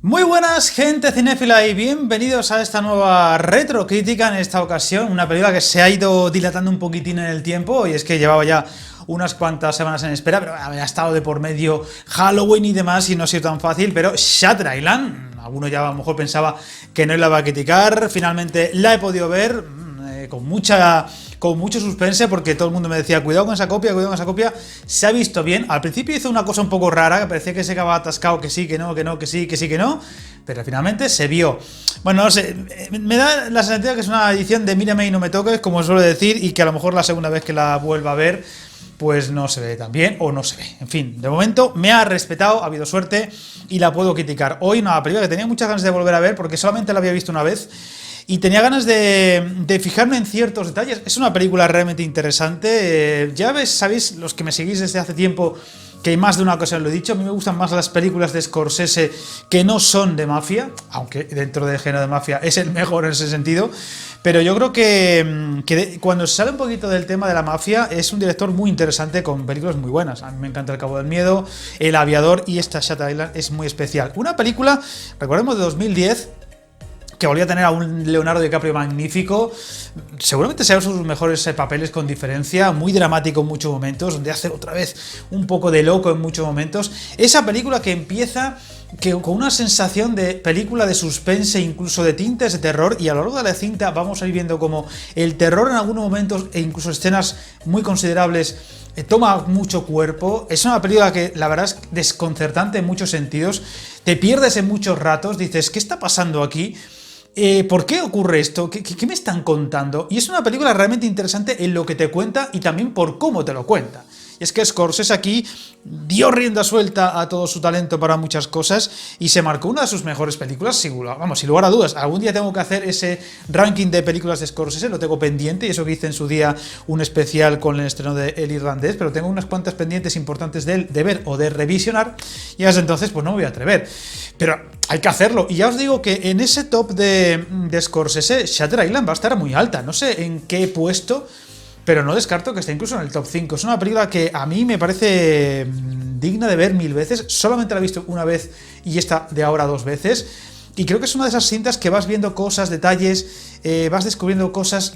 Muy buenas, gente cinéfila, y bienvenidos a esta nueva retrocrítica. En esta ocasión, una película que se ha ido dilatando un poquitín en el tiempo, y es que llevaba ya unas cuantas semanas en espera, pero había estado de por medio Halloween y demás, y no ha sido tan fácil. Pero Shutter Island, alguno ya a lo mejor pensaba que no la iba a criticar, finalmente la he podido ver con mucho suspense, porque todo el mundo me decía cuidado con esa copia, cuidado con esa copia. Se ha visto bien. Al principio hizo una cosa un poco rara, que parecía que se quedaba atascado, que sí, que no, que no, que sí, que sí, que no, pero finalmente se vio. Bueno, no sé, me da la sensación que es una edición de mírame y no me toques, como suelo decir, y que a lo mejor la segunda vez que la vuelva a ver pues no se ve tan bien, o no se ve. En fin, de momento me ha respetado, ha habido suerte y la puedo criticar. Hoy una película que tenía muchas ganas de volver a ver, porque solamente la había visto una vez y tenía ganas de fijarme en ciertos detalles. Es una película realmente interesante. Ya sabéis, los que me seguís desde hace tiempo, que hay más de una ocasión lo he dicho, a mí me gustan más las películas de Scorsese que no son de mafia, aunque dentro del género de mafia es el mejor en ese sentido. Pero yo creo que cuando se sale un poquito del tema de la mafia, es un director muy interesante con películas muy buenas. A mí me encanta El Cabo del Miedo, El Aviador, y esta Shutter Island es muy especial. Una película, recordemos, de 2010, que volvía a tener a un Leonardo DiCaprio magnífico, seguramente sea uno de sus mejores papeles con diferencia, muy dramático en muchos momentos, donde hace otra vez un poco de loco en muchos momentos. Esa película que empieza con una sensación de película de suspense, incluso de tintes de terror, y a lo largo de la cinta vamos a ir viendo como el terror en algunos momentos, e incluso escenas muy considerables, toma mucho cuerpo. Es una película que la verdad es desconcertante en muchos sentidos, te pierdes en muchos ratos, dices, ¿qué está pasando aquí? ¿Por qué ocurre esto? ¿Qué me están contando? Y es una película realmente interesante en lo que te cuenta y también por cómo te lo cuenta. Y es que Scorsese aquí dio rienda suelta a todo su talento para muchas cosas y se marcó una de sus mejores películas, sin lugar a dudas. Algún día tengo que hacer ese ranking de películas de Scorsese, lo tengo pendiente, y eso que hice en su día un especial con el estreno de El Irlandés, pero tengo unas cuantas pendientes importantes de ver o de revisionar, y desde entonces pues no me voy a atrever. Pero hay que hacerlo, y ya os digo que en ese top de Scorsese, Shutter Island va a estar muy alta, no sé en qué puesto, pero no descarto que esté incluso en el top 5. Es una película que a mí me parece digna de ver 1000 veces. Solamente la he visto una vez y esta de ahora 2 veces. Y creo que es una de esas cintas que vas viendo cosas, detalles, vas descubriendo cosas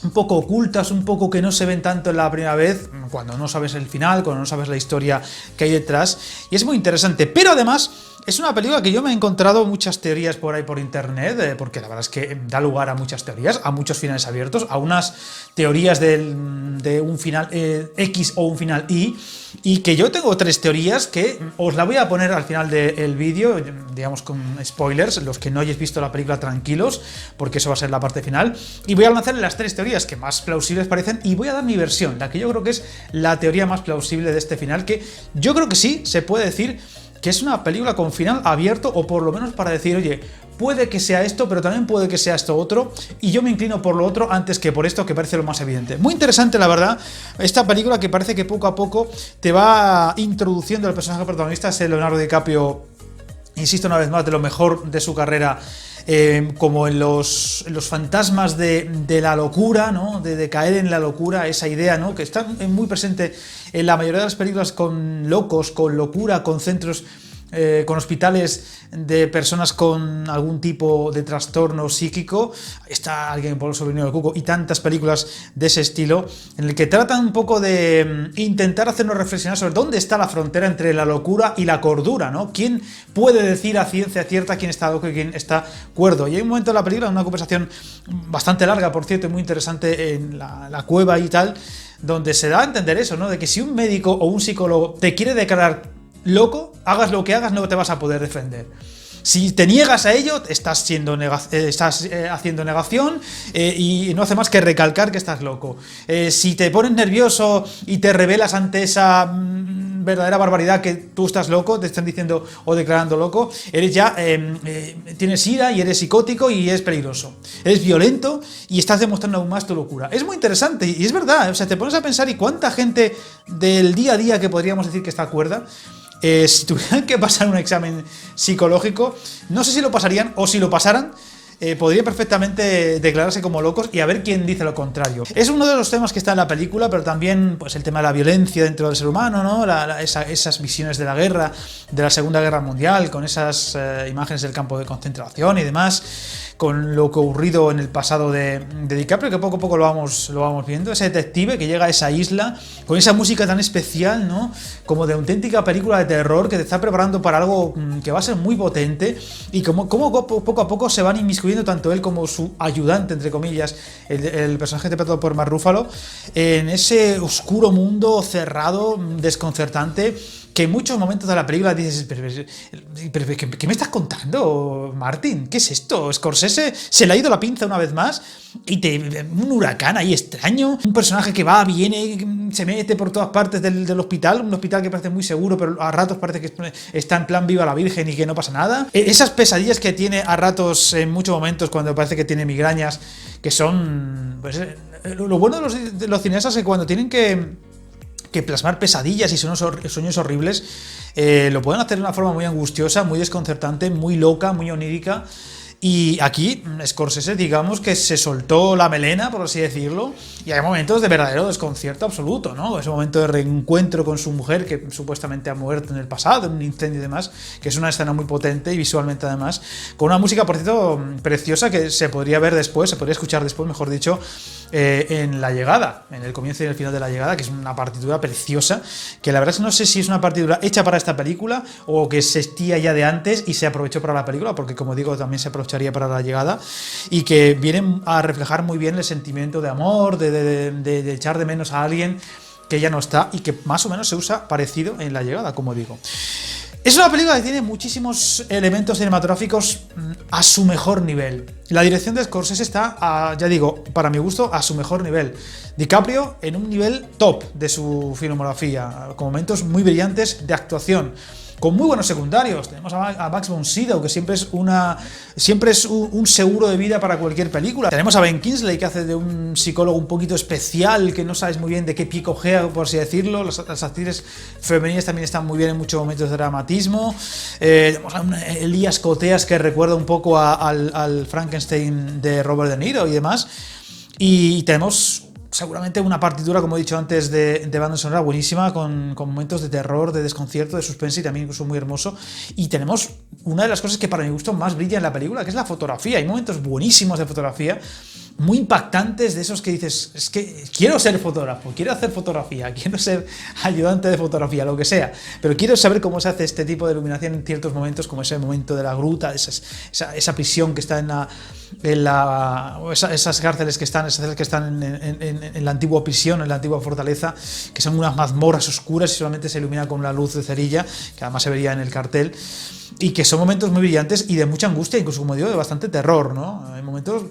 un poco ocultas, un poco que no se ven tanto en la primera vez, cuando no sabes el final, cuando no sabes la historia que hay detrás. Y es muy interesante. Pero además es una película que yo me he encontrado muchas teorías por ahí por internet, porque la verdad es que da lugar a muchas teorías, a muchos finales abiertos, a unas teorías de un final X o un final y que yo tengo 3 teorías que os la voy a poner al final del vídeo, digamos con spoilers, los que no hayáis visto la película tranquilos, porque eso va a ser la parte final, y voy a lanzarle las 3 teorías que más plausibles parecen, y voy a dar mi versión, la que yo creo que es la teoría más plausible de este final, que yo creo que sí, se puede decir que es una película con final abierto, o por lo menos para decir, oye, puede que sea esto, pero también puede que sea esto otro, y yo me inclino por lo otro antes que por esto, que parece lo más evidente. Muy interesante, la verdad, esta película, que parece que poco a poco te va introduciendo al personaje protagonista, es Leonardo DiCaprio, insisto una vez más, de lo mejor de su carrera, como en los fantasmas de la locura, ¿no? De caer en la locura, esa idea, ¿no? Que está muy presente en la mayoría de las películas, con locos, con locura, con centros, con hospitales de personas con algún tipo de trastorno psíquico. Está Alguien por el sobrino del cuco y tantas películas de ese estilo, en el que tratan un poco de intentar hacernos reflexionar sobre dónde está la frontera entre la locura y la cordura, ¿no? ¿Quién puede decir a ciencia cierta quién está loco y quién está cuerdo? Y hay un momento en la película, una conversación bastante larga, por cierto, y muy interesante, en la cueva y tal, donde se da a entender eso, ¿no? De que si un médico o un psicólogo te quiere declarar loco, hagas lo que hagas, no te vas a poder defender. Si te niegas a ello, estás haciendo negación, y no hace más que recalcar que estás loco. Si te pones nervioso y te rebelas ante esa verdadera barbaridad que tú estás loco, te están diciendo o declarando loco, eres ya, tienes ira y eres psicótico y es peligroso. Eres violento y estás demostrando aún más tu locura. Es muy interesante y es verdad, o sea, te pones a pensar, y cuánta gente del día a día que podríamos decir que está cuerda, si tuvieran que pasar un examen psicológico, no sé si lo pasarían, o si lo pasaran, podrían perfectamente declararse como locos y a ver quién dice lo contrario. Es uno de los temas que está en la película, pero también pues el tema de la violencia dentro del ser humano, ¿no? Esas visiones de la guerra, de la Segunda Guerra Mundial, con esas imágenes del campo de concentración y demás, con lo que ocurrido en el pasado de DiCaprio, que poco a poco lo vamos viendo, ese detective que llega a esa isla con esa música tan especial, ¿no? Como de auténtica película de terror que te está preparando para algo que va a ser muy potente, y como poco a poco se van inmiscuyendo tanto él como su ayudante, entre comillas, el personaje interpretado por Mark Ruffalo, en ese oscuro mundo cerrado, desconcertante, que en muchos momentos de la película dices, pero ¿qué me estás contando, Martin? ¿Qué es esto? Scorsese se le ha ido la pinza una vez más y un huracán ahí extraño, un personaje que va, viene, se mete por todas partes del hospital, un hospital que parece muy seguro, pero a ratos parece que está en plan viva la Virgen y que no pasa nada. Esas pesadillas que tiene a ratos en muchos momentos cuando parece que tiene migrañas, que son... Pues, lo bueno de los cineastas es que cuando tienen que plasmar pesadillas y sueños horribles, lo pueden hacer de una forma muy angustiosa, muy desconcertante, muy loca, muy onírica. Y aquí Scorsese, digamos que se soltó la melena, por así decirlo, y hay momentos de verdadero desconcierto absoluto, ¿no? Ese momento de reencuentro con su mujer, que supuestamente ha muerto en el pasado, en un incendio y demás, que es una escena muy potente y visualmente además, con una música, por cierto, preciosa, que se podría ver después, se podría escuchar después, mejor dicho, en La Llegada, en el comienzo y el final de La Llegada, que es una partitura preciosa, que la verdad es que no sé si es una partitura hecha para esta película o que existía ya de antes y se aprovechó para la película, porque como digo, también se aprovecharía para La Llegada, y que vienen a reflejar muy bien el sentimiento de amor, de echar de menos a alguien que ya no está, y que más o menos se usa parecido en La Llegada, como digo. Es una película que tiene muchísimos elementos cinematográficos a su mejor nivel. La dirección de Scorsese está, ya digo, para mi gusto, a su mejor nivel. DiCaprio en un nivel top de su filmografía, con momentos muy brillantes de actuación, con muy buenos secundarios. Tenemos a Max von Sydow, que siempre es un seguro de vida para cualquier película. Tenemos a Ben Kingsley, que hace de un psicólogo un poquito especial, que no sabes muy bien de qué pie cojea, por así decirlo. Las actrices femeninas también están muy bien en muchos momentos de dramatismo. Tenemos a Elías Koteas, que recuerda un poco al Frankenstein de Robert De Niro y demás. Y tenemos seguramente una partitura, como he dicho antes, de banda sonora buenísima, con momentos de terror, de desconcierto, de suspense, y también incluso muy hermoso. Y tenemos una de las cosas que para mi gusto más brilla en la película, que es la fotografía. Hay momentos buenísimos de fotografía, muy impactantes, de esos que dices, es que quiero ser fotógrafo, quiero hacer fotografía, quiero ser ayudante de fotografía, lo que sea, pero quiero saber cómo se hace este tipo de iluminación en ciertos momentos, como ese momento de la gruta, esa prisión que está esas cárceles que están, en la antigua prisión, en la antigua fortaleza, que son unas mazmorras oscuras y solamente se ilumina con la luz de cerilla, que además se vería en el cartel, y que son momentos muy brillantes y de mucha angustia, incluso, como digo, de bastante terror, ¿no? Hay momentos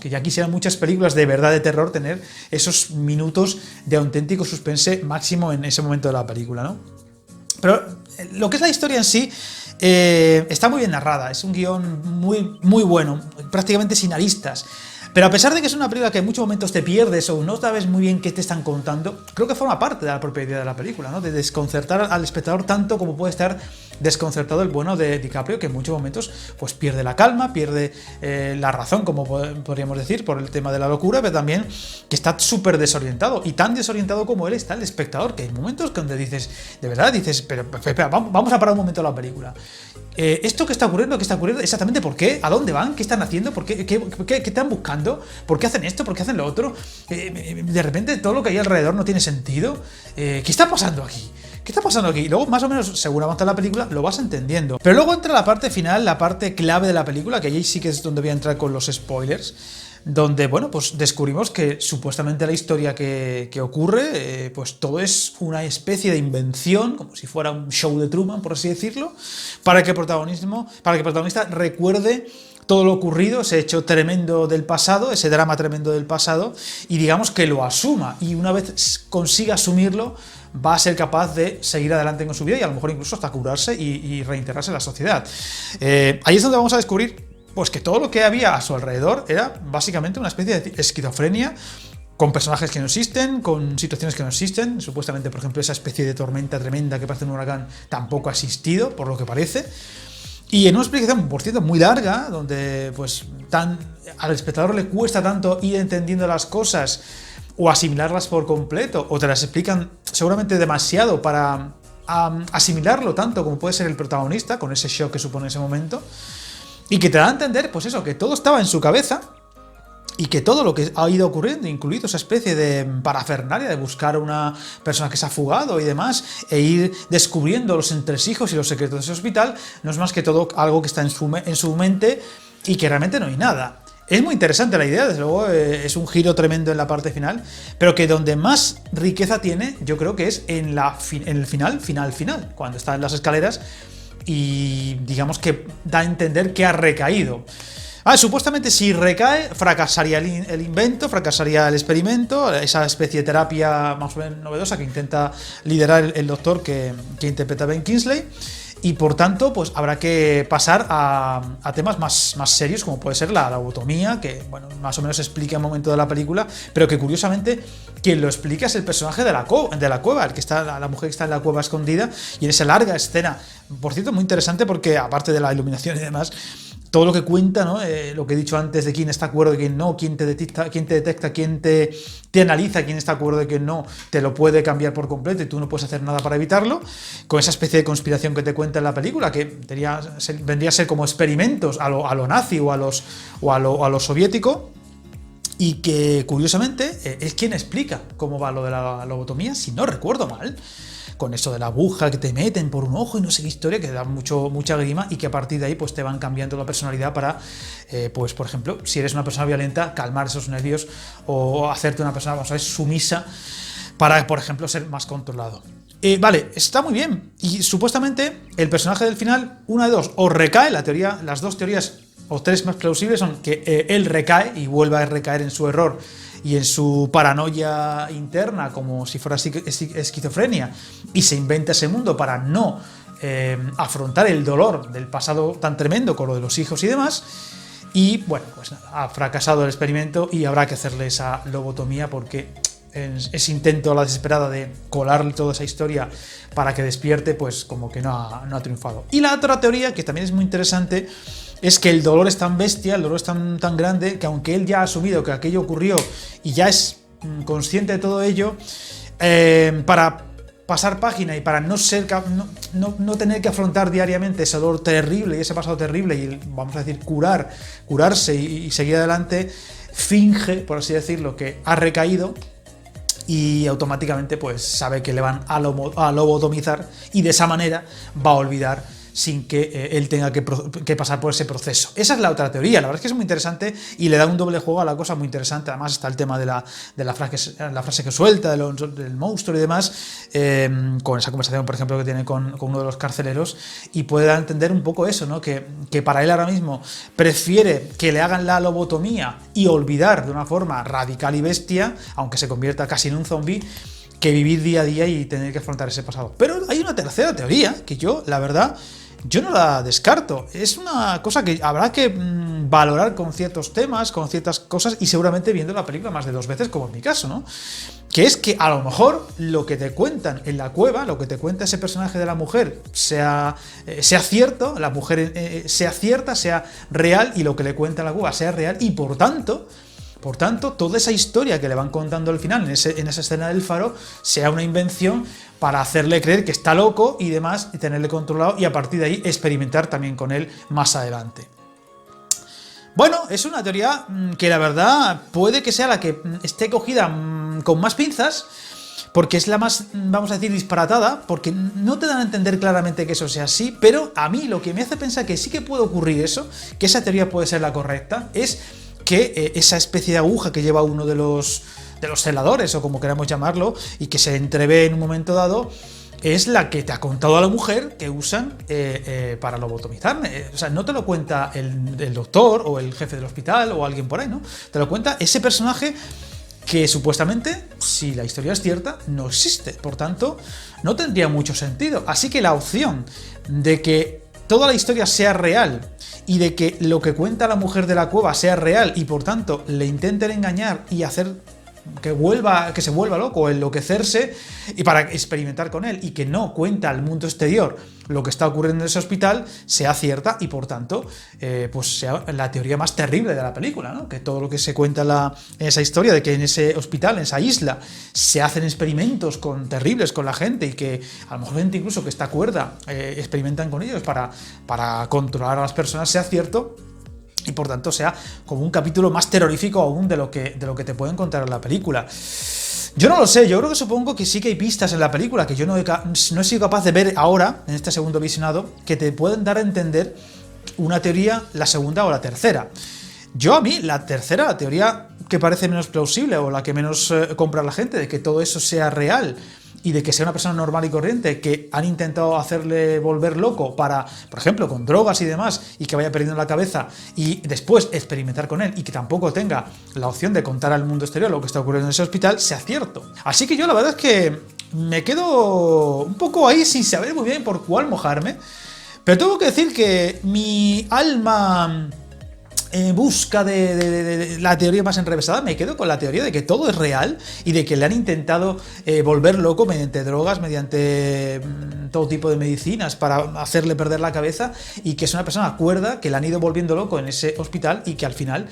que ya quisieran muchas películas de verdad de terror tener esos minutos de auténtico suspense máximo en ese momento de la película, ¿no? Pero lo que es la historia en sí está muy bien narrada, es un guión muy, muy bueno, prácticamente sin aristas. Pero a pesar de que es una película que en muchos momentos te pierdes o no sabes muy bien qué te están contando, creo que forma parte de la propia idea de la película, ¿no? De desconcertar al espectador tanto como puede estar desconcertado el bueno de DiCaprio, que en muchos momentos pues pierde la calma, pierde la razón, como podríamos decir, por el tema de la locura, pero también que está súper desorientado, y tan desorientado como él está el espectador, que hay momentos donde dices, de verdad, dices, pero espera, vamos a parar un momento la película. ¿Esto qué está ocurriendo? ¿Qué está ocurriendo? ¿Exactamente por qué? ¿A dónde van? ¿Qué están haciendo? ¿Por qué? ¿Qué están buscando? ¿Por qué hacen esto? ¿Por qué hacen lo otro? De repente todo lo que hay alrededor no tiene sentido. ¿Qué está pasando aquí? ¿Qué está pasando aquí? Y luego, más o menos, según avanza la película, lo vas entendiendo. Pero luego entra la parte final, la parte clave de la película, que allí sí que es donde voy a entrar con los spoilers, donde, bueno, pues descubrimos que supuestamente la historia que ocurre, pues todo es una especie de invención, como si fuera un show de Truman, por así decirlo, para que el protagonista recuerde todo lo ocurrido, ese hecho tremendo del pasado, ese drama tremendo del pasado, y digamos que lo asuma, y una vez consiga asumirlo, va a ser capaz de seguir adelante con su vida y a lo mejor incluso hasta curarse y reintegrarse en la sociedad. Ahí es donde vamos a descubrir pues que todo lo que había a su alrededor era básicamente una especie de esquizofrenia, con personajes que no existen, con situaciones que no existen. Supuestamente, por ejemplo, esa especie de tormenta tremenda que parece un huracán tampoco ha existido, por lo que parece. Y en una explicación, por cierto, muy larga, donde pues al espectador le cuesta tanto ir entendiendo las cosas o asimilarlas por completo, o te las explican seguramente demasiado para asimilarlo tanto como puede ser el protagonista, con ese shock que supone ese momento, y que te da a entender, pues eso, que todo estaba en su cabeza, y que todo lo que ha ido ocurriendo, incluido esa especie de parafernalia de buscar a una persona que se ha fugado y demás, e ir descubriendo los entresijos y los secretos de ese hospital, no es más que todo algo que está en su mente y que realmente no hay nada. Es muy interesante la idea, desde luego es un giro tremendo en la parte final, pero que donde más riqueza tiene, yo creo que es en el final, cuando está en las escaleras y digamos que da a entender que ha recaído. Supuestamente si recae, fracasaría el invento, fracasaría el experimento, esa especie de terapia más o menos novedosa que intenta liderar el doctor que interpreta Ben Kingsley. Y por tanto, pues habrá que pasar a temas más serios, como puede ser la lobotomía, que bueno, más o menos se explica en un momento de la película, pero que curiosamente quien lo explica es el personaje de la cueva, el que está, la mujer que está en la cueva escondida, y en esa larga escena, por cierto, muy interesante porque aparte de la iluminación y demás, todo lo que cuenta, ¿no? Lo que he dicho antes de quién está de acuerdo y quién no, quién te detecta, quién te analiza, quién está de acuerdo y quién no, te lo puede cambiar por completo y tú no puedes hacer nada para evitarlo, con esa especie de conspiración que te cuenta en la película, que vendría a ser como experimentos a lo nazi o a lo soviético, y que curiosamente es quien explica cómo va lo de la lobotomía, si no recuerdo mal, con eso de la aguja que te meten por un ojo y no sé qué historia, que da mucha grima y que a partir de ahí pues te van cambiando la personalidad para, pues por ejemplo, si eres una persona violenta, calmar esos nervios o hacerte una persona, vamos a ver, sumisa para, por ejemplo, ser más controlado. Vale, está muy bien. Y supuestamente el personaje del final, una de dos, o recae, las dos teorías o tres más plausibles son que él recae y vuelve a recaer en su error y en su paranoia interna, como si fuera esquizofrenia, y se inventa ese mundo para no afrontar el dolor del pasado tan tremendo con lo de los hijos y demás. Y bueno, pues nada, ha fracasado el experimento y habrá que hacerle esa lobotomía porque ese intento a la desesperada de colarle toda esa historia para que despierte, pues como que no ha triunfado. Y la otra teoría, que también es muy interesante, es que el dolor es tan bestia, el dolor es tan grande, que aunque él ya ha asumido que aquello ocurrió y ya es consciente de todo ello, para pasar página y para no tener que afrontar diariamente ese dolor terrible y ese pasado terrible y, vamos a decir, curarse y seguir adelante, finge, por así decirlo, que ha recaído y automáticamente pues sabe que le van a lobotomizar y de esa manera va a olvidar sin que él tenga que pasar por ese proceso. Esa es la otra teoría, la verdad es que es muy interesante y le da un doble juego a la cosa muy interesante. Además está el tema de la frase que suelta, del monstruo y demás, con esa conversación, por ejemplo, que tiene con uno de los carceleros, y puede dar a entender un poco eso, ¿no? Que para él ahora mismo prefiere que le hagan la lobotomía y olvidar de una forma radical y bestia, aunque se convierta casi en un zombie, que vivir día a día y tener que afrontar ese pasado. Pero hay una tercera teoría que yo, la verdad, yo no la descarto. Es una cosa que habrá que valorar con ciertos temas, con ciertas cosas, y seguramente viendo la película más de 2 veces, como en mi caso, ¿no? Que es que a lo mejor lo que te cuentan en la cueva, lo que te cuenta ese personaje de la mujer, sea cierto, la mujer sea cierta, sea real, y lo que le cuenta en la cueva sea real, y por tanto, toda esa historia que le van contando al final en esa escena del faro sea una invención para hacerle creer que está loco y demás, y tenerle controlado, y a partir de ahí experimentar también con él más adelante. Bueno, es una teoría que la verdad puede que sea la que esté cogida con más pinzas, porque es la más, vamos a decir, disparatada, porque no te dan a entender claramente que eso sea así, pero a mí lo que me hace pensar que sí que puede ocurrir eso, que esa teoría puede ser la correcta, es que esa especie de aguja que lleva uno de los celadores, o como queramos llamarlo, y que se entrevé en un momento dado, es la que te ha contado a la mujer que usan para lobotomizarme. O sea, no te lo cuenta el doctor o el jefe del hospital o alguien por ahí, ¿no? Te lo cuenta ese personaje que supuestamente, si la historia es cierta, no existe. Por tanto, no tendría mucho sentido. Así que la opción de que toda la historia sea real y de que lo que cuenta la mujer de la cueva sea real y por tanto le intenten engañar y hacer que se vuelva loco, enloquecerse y para experimentar con él, y que no cuenta al mundo exterior lo que está ocurriendo en ese hospital, sea cierta y por tanto pues sea la teoría más terrible de la película, ¿no? Que todo lo que se cuenta en esa historia de que en ese hospital, en esa isla, se hacen experimentos terribles con la gente y que a lo mejor gente incluso que está cuerda experimentan con ellos para controlar a las personas, sea cierto. Y por tanto sea como un capítulo más terrorífico aún de lo que te pueden contar en la película. Yo no lo sé, yo creo que supongo que sí que hay pistas en la película que yo no he sido capaz de ver ahora, en este segundo visionado, que te pueden dar a entender una teoría, la segunda o la tercera. A mí, la teoría que parece menos plausible o la que menos compra la gente, de que todo eso sea real y de que sea una persona normal y corriente, que han intentado hacerle volver loco para, por ejemplo, con drogas y demás, y que vaya perdiendo la cabeza y después experimentar con él y que tampoco tenga la opción de contar al mundo exterior lo que está ocurriendo en ese hospital, sea cierto. Así que yo la verdad es que me quedo un poco ahí sin saber muy bien por cuál mojarme, pero tengo que decir que mi alma en busca de la teoría más enrevesada, me quedo con la teoría de que todo es real y de que le han intentado volver loco mediante drogas, mediante todo tipo de medicinas para hacerle perder la cabeza, y que es una persona cuerda que le han ido volviendo loco en ese hospital y que al final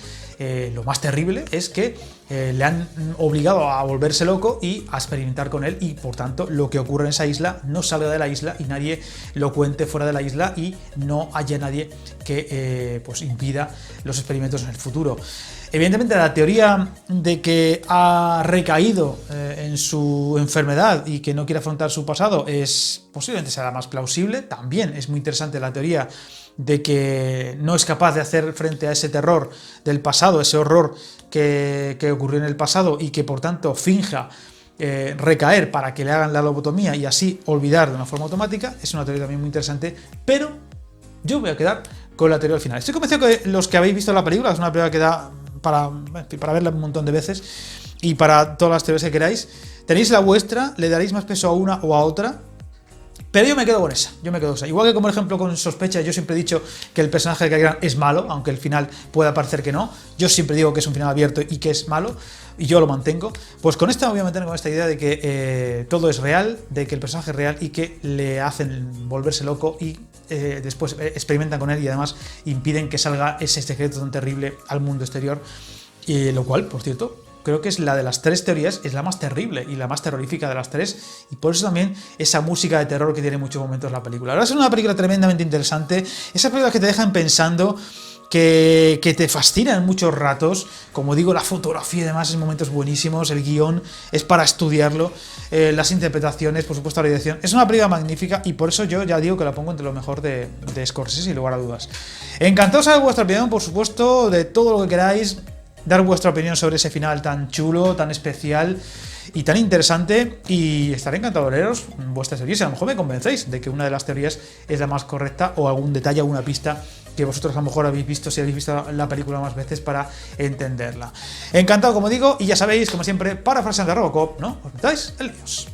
lo más terrible es que le han obligado a volverse loco y a experimentar con él, y por tanto lo que ocurre en esa isla no salga de la isla y nadie lo cuente fuera de la isla y no haya nadie que pues impida los experimentos en el futuro. Evidentemente la teoría de que ha recaído en su enfermedad y que no quiere afrontar su pasado posiblemente sea la más plausible. También es muy interesante la teoría de que no es capaz de hacer frente a ese terror del pasado, ese horror que ocurrió en el pasado, y que por tanto finja recaer para que le hagan la lobotomía y así olvidar de una forma automática. Es una teoría también muy interesante, pero yo voy a quedar con la teoría al final. Estoy convencido que los que habéis visto la película, es una película que da para verla un montón de veces, y para todas las teorías que queráis, tenéis la vuestra, le daréis más peso a una o a otra, pero yo me quedo con esa, Igual que, como ejemplo, con Sospecha, yo siempre he dicho que el personaje de Cary Grant es malo, aunque el final pueda parecer que no. Yo siempre digo que es un final abierto y que es malo, y yo lo mantengo. Pues con esta me voy a mantener con esta idea de que todo es real, de que el personaje es real y que le hacen volverse loco y después experimentan con él y además impiden que salga ese secreto tan terrible al mundo exterior, lo cual, por cierto, creo que es la de las tres teorías, es la más terrible y la más terrorífica de las tres, y por eso también esa música de terror que tiene muchos momentos la película. Ahora es una película tremendamente interesante, esas películas que te dejan pensando, que te fascinan en muchos ratos. Como digo, la fotografía además en momentos buenísimos, el guión es para estudiarlo, las interpretaciones, por supuesto la dirección. Es una película magnífica y por eso yo ya digo que la pongo entre lo mejor de Scorsese, sin lugar a dudas. Encantado de saber vuestra opinión, por supuesto, de todo lo que queráis, dar vuestra opinión sobre ese final tan chulo, tan especial y tan interesante, y estaré encantado de leeros vuestras teorías. A lo mejor me convencéis de que una de las teorías es la más correcta, o algún detalle, alguna pista que vosotros a lo mejor habéis visto, si habéis visto la película más veces, para entenderla. Encantado, como digo, y ya sabéis, como siempre, parafraseando a Robocop, ¿no? ¿Os metáis? El líos.